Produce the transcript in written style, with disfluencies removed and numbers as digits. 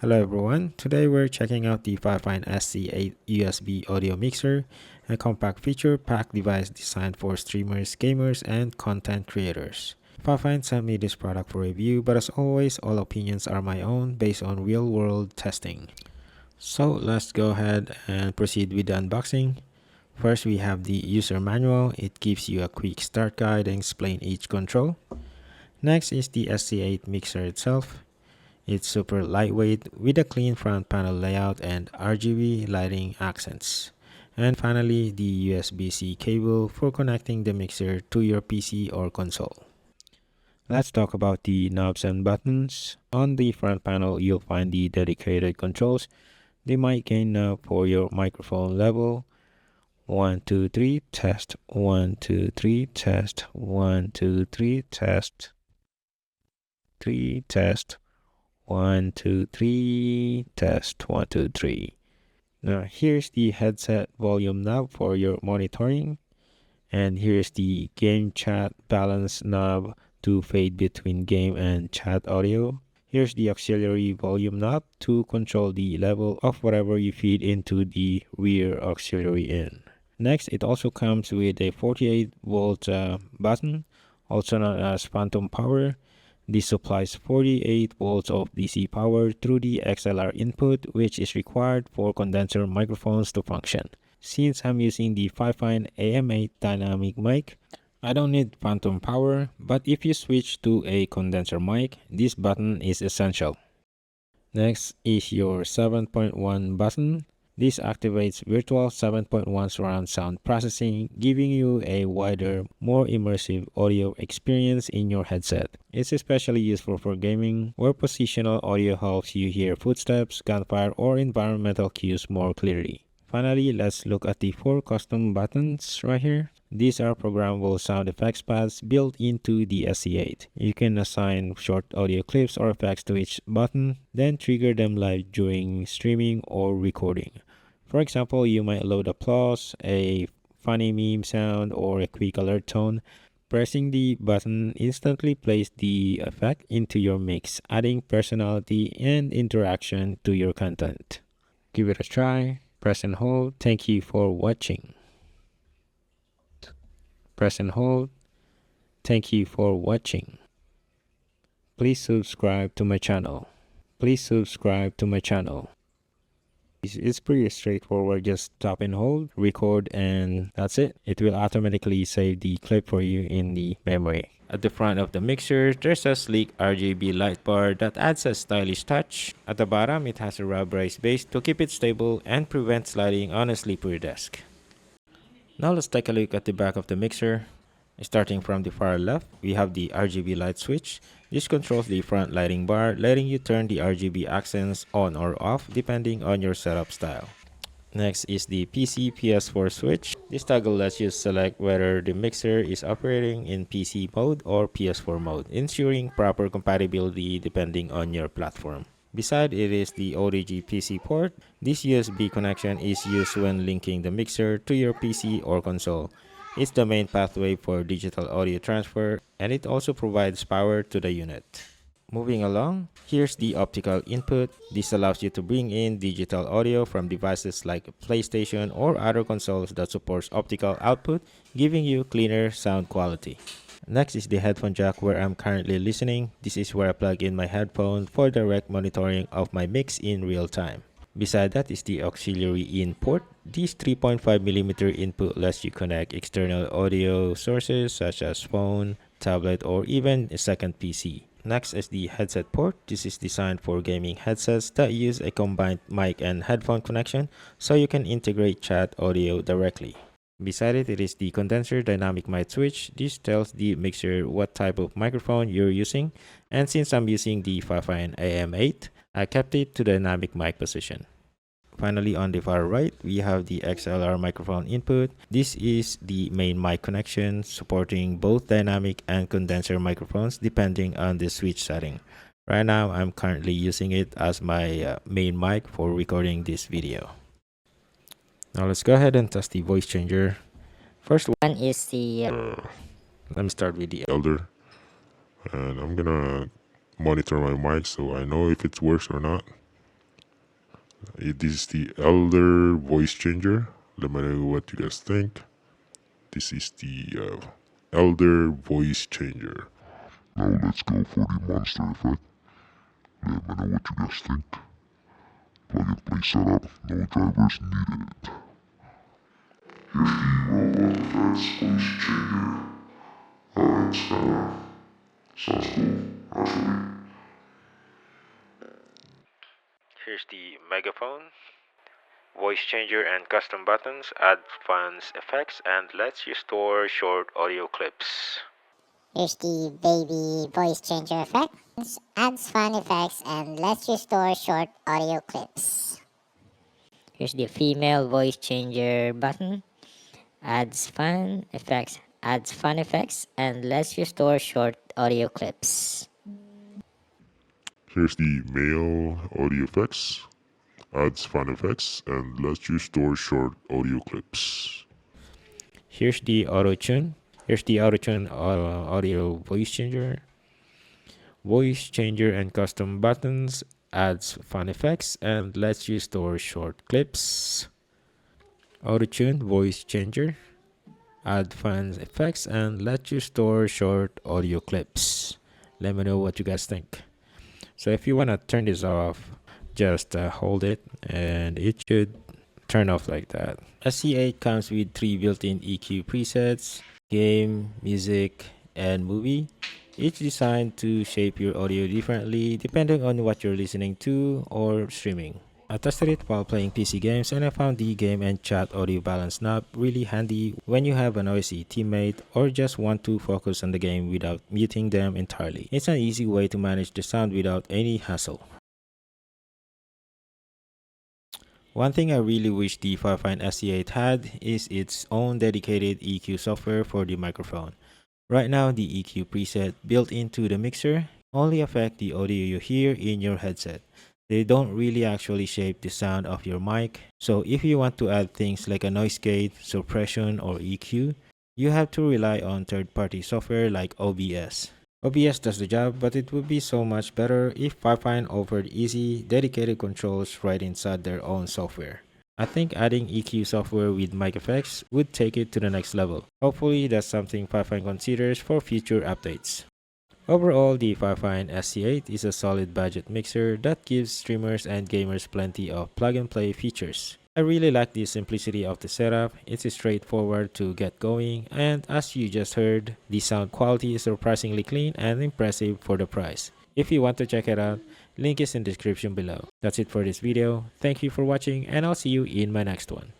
Hello everyone, today we're checking out the Fifine SC8 USB audio mixer, a compact feature-packed device designed for streamers, gamers, and content creators. Fifine sent me this product for review, but as always, all opinions are my own based on real-world testing. So let's go ahead and proceed with the unboxing. First, we have the user manual. It gives you a quick start guide and explains each control. Next is the SC8 mixer itself. It's super lightweight with a clean front panel layout and RGB lighting accents. And finally, the USB-C cable for connecting the mixer to your PC or console. Let's talk about the knobs and buttons. On the front panel, you'll find the dedicated controls. The mic gain knob for your microphone level. 1, 2, 3, test. 1, 2, 3, test. 1, 2, 3, test. 3, test. 1, 2, 3, test. 1, 2, 3. Now here's the headset volume knob for your monitoring, and here's the game chat balance knob to fade between game and chat audio. Here's the auxiliary volume knob to control the level of whatever you feed into the rear auxiliary in. Next, it also comes with a 48-volt button, also known as phantom power. This supplies 48 volts of DC power through the XLR input, which is required for condenser microphones to function. Since I'm using the Fifine AM8 dynamic mic, I don't need phantom power, but if you switch to a condenser mic, this button is essential. Next is your 7.1 button. This activates virtual 7.1 surround sound processing, giving you a wider, more immersive audio experience in your headset. It's especially useful for gaming, where positional audio helps you hear footsteps, gunfire, or environmental cues more clearly. Finally, let's look at the 4 custom buttons right here. These are programmable sound effects pads built into the SC8. You can assign short audio clips or effects to each button, then trigger them live during streaming or recording. For example, you might load applause, a funny meme sound, or a quick alert tone. Pressing the button instantly plays the effect into your mix, adding personality and interaction to your content. Give it a try. Press and hold. Thank you for watching. Press and hold. Thank you for watching. Please subscribe to my channel. Please subscribe to my channel. It's pretty straightforward. Just tap and hold, record, and that's it. It will automatically save the clip for you in the memory. At the front of the mixer, there's a sleek RGB light bar that adds a stylish touch. At the bottom, it has a rubberized base to keep it stable and prevent sliding on a slippery desk. Now let's take a look at the back of the mixer. Starting from the far left, we have the RGB light switch. This controls the front lighting bar, letting you turn the RGB accents on or off depending on your setup style. Next is the PC PS4 switch. This toggle lets you select whether the mixer is operating in PC mode or PS4 mode, ensuring proper compatibility depending on your platform. Beside it is the ODG PC port. This USB connection is used when linking the mixer to your PC or console. It's the main pathway for digital audio transfer, and it also provides power to the unit. Moving along, here's the optical input. This allows you to bring in digital audio from devices like PlayStation or other consoles that supports optical output, giving you cleaner sound quality. Next is the headphone jack where I'm currently listening. This is where I plug in my headphone for direct monitoring of my mix in real time. Beside that is the auxiliary in port. This 3.5mm input lets you connect external audio sources such as phone, tablet, or even a second PC. Next is the headset port. This is designed for gaming headsets that use a combined mic and headphone connection, so you can integrate chat audio directly. Beside it is the condenser dynamic mic switch. This tells the mixer what type of microphone you're using, and since I'm using the Fifine AM8, I kept it to dynamic mic position. Finally, on the far right, we have the XLR microphone input. This is the main mic connection, supporting both dynamic and condenser microphones depending on the switch setting. Right now, I'm currently using it as my main mic for recording this video. Now let's go ahead and test the voice changer. First one is the... let me start with the Elder, and I'm gonna monitor my mic so I know if it works or not. It is the Elder voice changer. Let me know what you guys think. This is the Elder voice changer. Now let's go for the monster effect. Let me know what you guys think. Plug and play setup, no drivers needed. Here's the robot effects voice changer. It's kinda sounds cool, actually. Here's the megaphone, voice changer and custom buttons, add fun effects, and lets you store short audio clips. Here's the baby voice changer effect. Adds fun effects and lets you store short audio clips. Here's the female voice changer button. Adds fun effects and lets you store short audio clips. Here's the male audio effects. Adds fun effects and lets you store short audio clips. Here's the auto tune. Here's the auto tune audio voice changer. Voice changer and custom buttons, adds fun effects, and lets you store short clips. Auto tune voice changer, add fun effects, and let you store short audio clips. Let me know what you guys think. So if you want to turn this off, just hold it and it should turn off like that. SC8 comes with 3 built-in EQ presets: game, music, and movie, each designed to shape your audio differently depending on what you're listening to or streaming. I tested it while playing PC games and I found the game and chat audio balance knob really handy when you have a noisy teammate or just want to focus on the game without muting them entirely. It's an easy way to manage the sound without any hassle. One thing I really wish the Fifine SC8 had is its own dedicated EQ software for the microphone. Right now, the EQ preset built into the mixer only affect the audio you hear in your headset. They don't really actually shape the sound of your mic, so if you want to add things like a noise gate, suppression, or EQ, you have to rely on third-party software like OBS. OBS does the job, but it would be so much better if Fifine offered easy, dedicated controls right inside their own software. I think adding EQ software with mic effects would take it to the next level. Hopefully that's something Fifine considers for future updates. Overall, the Fifine SC8 is a solid budget mixer that gives streamers and gamers plenty of plug-and-play features. I really like the simplicity of the setup. It's straightforward to get going, and as you just heard, the sound quality is surprisingly clean and impressive for the price. If you want to check it out, link is in the description below. That's it for this video. Thank you for watching, and I'll see you in my next one.